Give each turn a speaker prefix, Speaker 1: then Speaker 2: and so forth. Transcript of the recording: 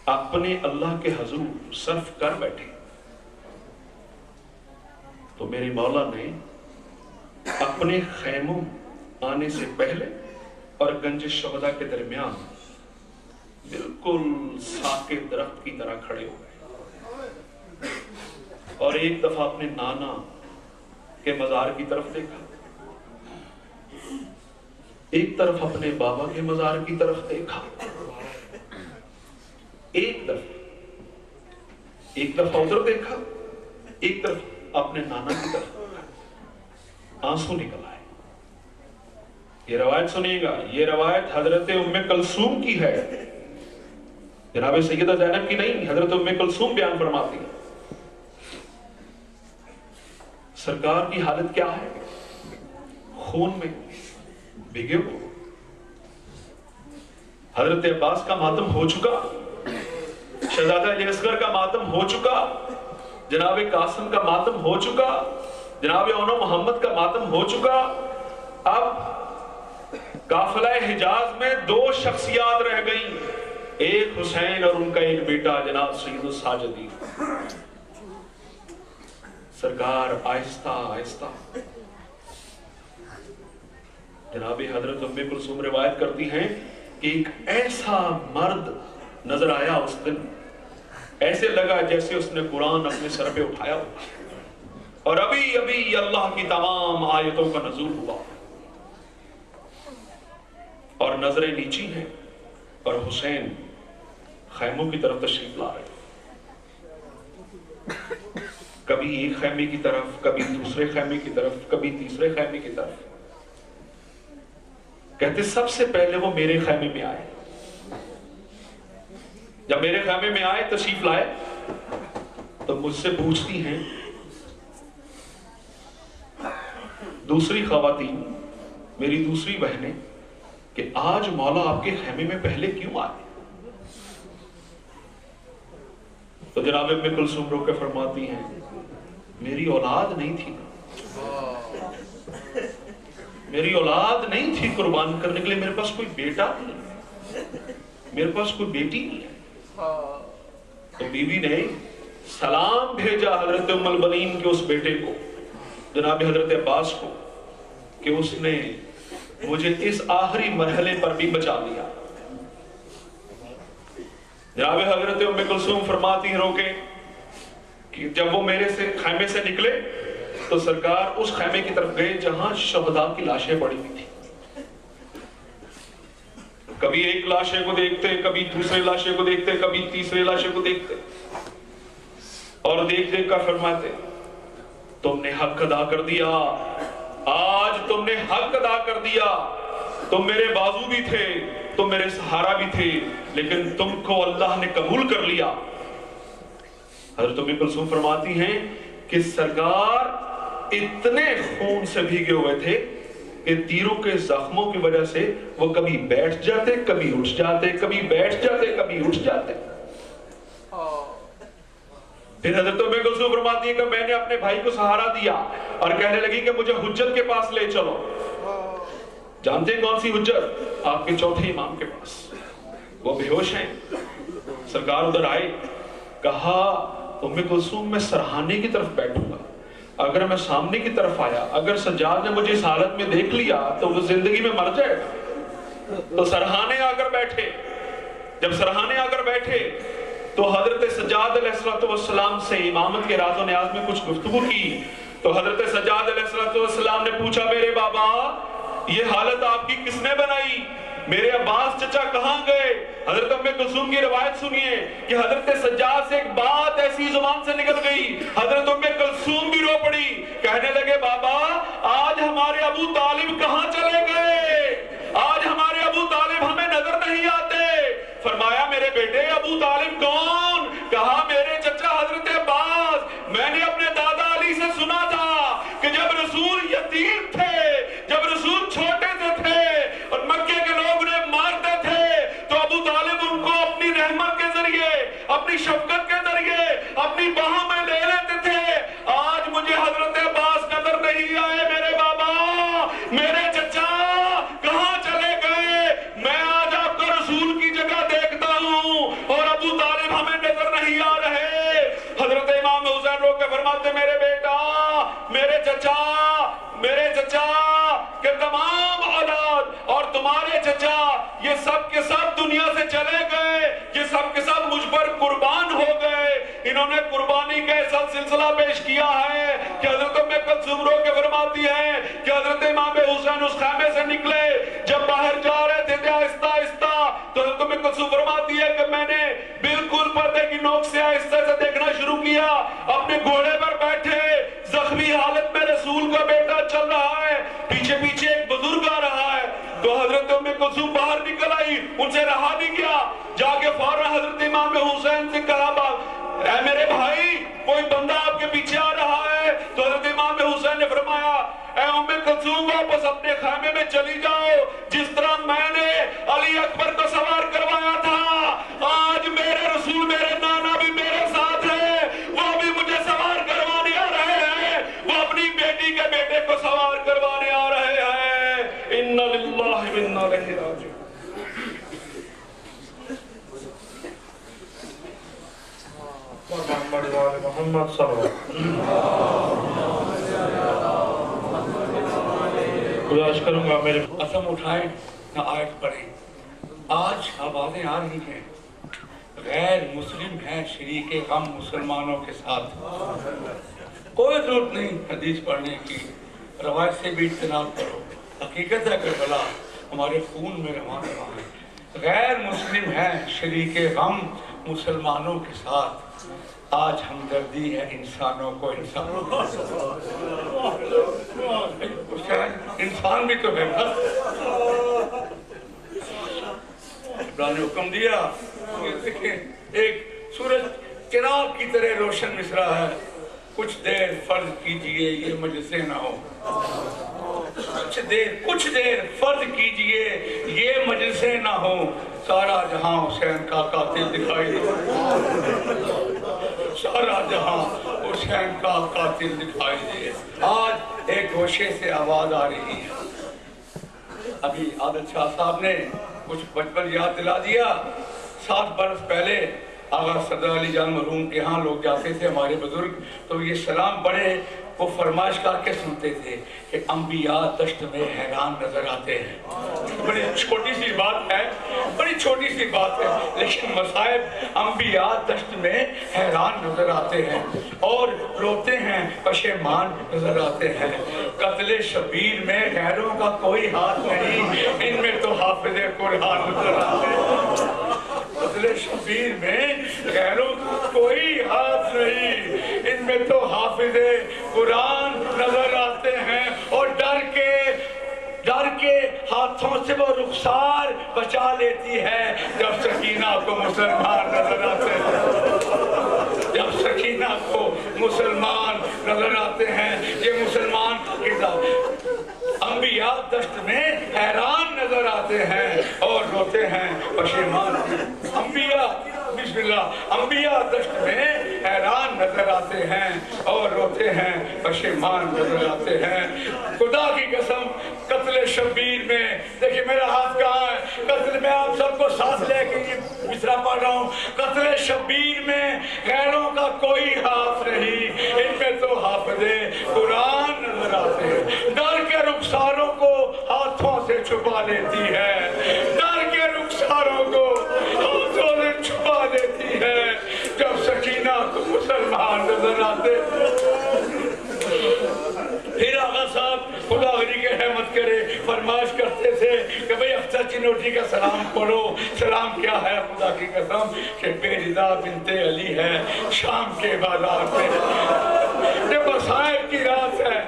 Speaker 1: अपने अल्लाह के हजूर सर्फ कर बैठे तो मेरे मौला ने अपने खैमों आने से पहले और गंज शहदा के दरमियान बिल्कुल साके दरख्त की तरह खड़े हो गए और एक दफा अपने नाना के मजार की तरफ देखा, एक तरफ अपने बाबा के मजार की तरफ देखा, एक दफा उधर देखा, एक तरफ अपने नाना की तरफ देखा। आंसू निकल आए। ये रवायत सुनिएगा, ये रवायत हजरत उम्मे कलसूम की है, जनाब सैयदा ज़ैनब की नहीं, हजरत उम्मे कलसूम बयान फरमाती है। सरकार की हालत क्या है? खून में भीगे हुए। हजरत अब्बास का मातम हो चुका, शहजादा अली असगर का मातम हो चुका, जनाब कासिम का मातम हो चुका, जनाब ओनो मोहम्मद का मातम हो चुका। अब काफिला हिजाज में दो शख्सियात रह गई, एक हुसैन और उनका एक बेटा जनाब सैयद साजिदी। सरकार आहिस्ता आहिस्ता, जनाब हजरत उम्मे कुलसूम रिवायत करती हैं कि एक ऐसा मर्द नजर आया उस दिन, ऐसे लगा जैसे उसने कुरान अपने सर पे उठाया हो और अभी अभी अल्लाह की तमाम आयतों का नज़ूल हुआ और नजरें नीची हैं और हुसैन खैमों की तरफ तशरीफ ला रहे, कभी एक खैमे की तरफ, कभी दूसरे खैमे की तरफ, कभी तीसरे खैमे की तरफ। कहते सबसे पहले वो मेरे खैमे में आए। जब मेरे खैमे में आए, तशरीफ लाए, तो मुझसे पूछती हैं दूसरी खवातीन, मेरी दूसरी बहनें, कि आज मौला आपके खैमे में पहले क्यों आए? तो जनाब उम्मे कुलसूम रो के फरमाती हैं, मेरी औलाद नहीं थी, मेरी औलाद नहीं थी कुर्बान करने के लिए, मेरे पास कोई बेटा नहीं, मेरे पास कोई बेटी नहीं है। तो बीवी ने सलाम भेजा हजरत उम्मुल बनीन के उस बेटे को, जनाब हजरत अब्बास को, कि उसने मुझे इस आखिरी मरहले पर भी बचा लिया। जनाब हजरत उम्मे कुलसूम फरमाती हैं रोके कि जब वो मेरे से खैमे से निकले तो सरकार उस खैमे की तरफ गए जहां शहदा की लाशें पड़ी हुई थी। कभी एक लाशे को देखते, कभी दूसरे लाशे को देखते, कभी तीसरे लाशे को देखते और देख देख कर फरमाते, तुमने हक अदा कर दिया, आज तुमने हक अदा कर दिया, तुम मेरे बाजू भी थे, तुम मेरे सहारा भी थे, लेकिन तुमको अल्लाह ने कबूल कर लिया। हज़रत उम्मे कुलसूम फरमाती हैं कि सरकार इतने खून से भीगे हुए थे कि तीरों के जख्मों की वजह से वो कभी बैठ जाते, कभी उठ जाते, कभी बैठ जाते, कभी उठ जाते। फिर हज़रत उम्मे कुलसूम फरमाती है कि मैंने अपने भाई को सहारा दिया और कहने लगी कि मुझे हुज्जत के पास ले चलो। जानते हैं कौन सी हुज्जत? आपके चौथे इमाम के पास। वो बेहोश हैं, सरकार उधर आए, कहा उम्मे कुलसूम मैं सरहाने की तरफ बैठूंगा, अगर मैं सामने की तरफ आया, अगर सज्जाद ने मुझे इस हालत में देख लिया तो वो जिंदगी में मर जाएगा। तो सरहाने आकर बैठे। जब सरहाने आकर बैठे तो हजरत सज्जाद अलैहिस्सलाम से इमामत के राज़ो न्याज़ में कुछ गुफ्तगू की। तो हजरत सज्जाद अलैहिस्सलाम ने पूछा, मेरे बाबा ये हालत आपकी किसने बनाई? मेरे अब्बास चचा कहां गए? हजरत उम्मे कुलसूम की रिवायत सुनिए कि हजरत सज्जाद से एक बात ऐसी जुबान से निकल गई, हजरत उम्मे कुलसूम भी रो पड़ी, कहने लगे बाबा आज हमारे अबू तालिब कहां चले गए? आज हमारे अबू तालिब हमें नजर नहीं आते। फरमाया मेरे बेटे अबू तालिब कौन? कहा मेरे चचा हजरत अब्बास। मैंने अपने दादा अली से सुना था कि जब रसूल यतीम थे, जब रसूल छोटे से थे और मक्के के लोग उन्हें मारते थे तो अबू तालिब उनको अपनी रहमत के जरिए, अपनी शफकत के जरिए अपनी बाहों में ले लेते थे। आज मुझे हजरत अब्बास नजर नहीं आए मेरे बाबा, मेरे चचा कहां चले गए? मैं आज आपका रसूल की जगह देखता हूं और अबू तालिब حسین رو کے فرماتے میرے بیٹا، میرے چچا کہ تمام اولاد اور تمہارے چچا یہ سب کے سب دنیا سے چلے گئے، یہ سب کے سب مجھ پر قربان ہو گئے۔ انہوں نے قربانی کا ایسا سلسلہ پیش کیا ہے کہ حضرت ام کلثوم رو کے فرماتی ہے کہ حضرت امام حسین اس خیمے سے نکلے، جب باہر جا رہے تھے آہستہ آہستہ، تو حضرت ام کلثوم فرماتی ہے کہ میں نے بالکل پردے کی نوک سے آہستہ سے دیکھنا شروع کیا، اپنے گھوڑے پر بیٹھے زخمی حالت میں رسول کا بیٹا چل رہا ہے، پیچھے پیچھے ایک بزرگ آ رہا ہے۔ تو حضرت ام کلثوم باہر نکل آئی، ان سے رہا نہیں گیا، جا کے فوراً حضرت امام حسین سے کہا اے میرے بھائی کوئی بندہ آپ کے پیچھے آ رہا ہے۔ تو حضرت امام حسین نے فرمایا اے ام کلثوم واپس اپنے خیمے میں چلی جاؤ، جس طرح میں نے علی اکبر کو سوار کروایا تھا، آج میرے رسول میرے نانا بھی میرے ساتھ ہے، وہ بھی مجھے سوار کروانے آ رہے ہیں، وہ اپنی بیٹی کے بیٹے کو سوار کروانے آ رہے ہیں۔ اِنَّ لِلَّهِ وَإِنَّا إِلَيْهِ رَاجِعُونَ۔ محمد صلی اللہ خداش کروں گا میرے قسم اٹھائیں نہ آیت پڑھیں۔ آج آوازیں آ رہی ہیں غیر مسلم ہیں شریک غم مسلمانوں کے ساتھ، کوئی ضرورت نہیں حدیث پڑھنے کی، روایت سے بھی اجتناب کرو، حقیقت ہے کربلا ہمارے خون میں رواں ہے۔ غیر مسلم ہیں شریک غم مسلمانوں کے ساتھ، آج ہمدردی ہے انسانوں کو انسانوں کو، انسان بھی تو ہے نا۔ اللہ نے حکم دیا، دیکھیں ایک سورج چراغ کی طرح روشن مصرع ہے، کچھ دیر فرض کیجئے یہ مجلسیں نہ ہو، کچھ دیر فرض کیجئے یہ مجلسیں نہ ہو، سارا جہاں حسین کا قاتل دکھائی دے، سارا جہاں حسین کا قاتل دکھائی دے۔ آج ایک گوشے سے آواز آ رہی ہے، ابھی عادل شاہ صاحب نے کچھ بچپن یاد دلا دیا۔ 7 برس پہلے آغا صدر علی جان مرحوم کے ہاں لوگ جاتے تھے ہمارے بزرگ، تو یہ سلام پڑھے، وہ فرمائش کر کے سنتے تھے کہ انبیاء دشت میں حیران نظر آتے ہیں۔ بڑی چھوٹی سی بات ہے، بڑی چھوٹی سی بات ہے، لیکن مصائب انبیاء دشت میں حیران نظر آتے ہیں اور روتے ہیں، پشیمان نظر آتے ہیں۔ قتل شبیر میں غیروں کا کوئی ہاتھ نہیں، ان میں تو حافظ قرآن نظر آتے ہیں۔ قتل شبیر میں غیروں کا کوئی ہاتھ نہیں، ان میں تو حافظ قرآن نظر آتے ہیں، اور ڈر کے ہاتھوں سے وہ رخسار بچا لیتی ہے جب سکینہ کو مسلمان نظر آتے ہیں، جب سکینہ کو مسلمان نظر آتے ہیں۔ یہ مسلمان کا کردار، انبیاء دشت میں حیران نظر آتے ہیں اور روتے ہیں پشیمان۔ انبیاء بسم اللہ، انبیاء دشت میں حیران نظر آتے ہیں اور روتے ہیں پشیمان نظر آتے ہیں۔ خدا کی قسم قتل شبیر میں، دیکھیں میرا ہاتھ کہاں ہے، قتل میں آپ سب کو ساتھ لے کے یہ مصرع پڑھ رہا ہوں۔ قتل شبیر میں غیروں کا کوئی ہاتھ نہیں، ان میں تو حافظ قرآن نظر آتے ہیں۔ ڈر کے رخساروں کو ہاتھوں سے چھپا لیتی ہے، ڈر کے رخساروں کو ہاتھوں سے چھپا لیتی ہے جب سکینہ کو مسلمان نظر آتے۔ پھر آغا صاحب خدا غنی کے رحمت کرے فرمائش کرتے تھے کہ بھئی افسر چنوٹی کا سلام پڑھو۔ سلام کیا ہے خدا کی قسم کہ بے رضا بنت علی ہے شام کے بازار پہ۔ یہ مصائب کی رات ہے،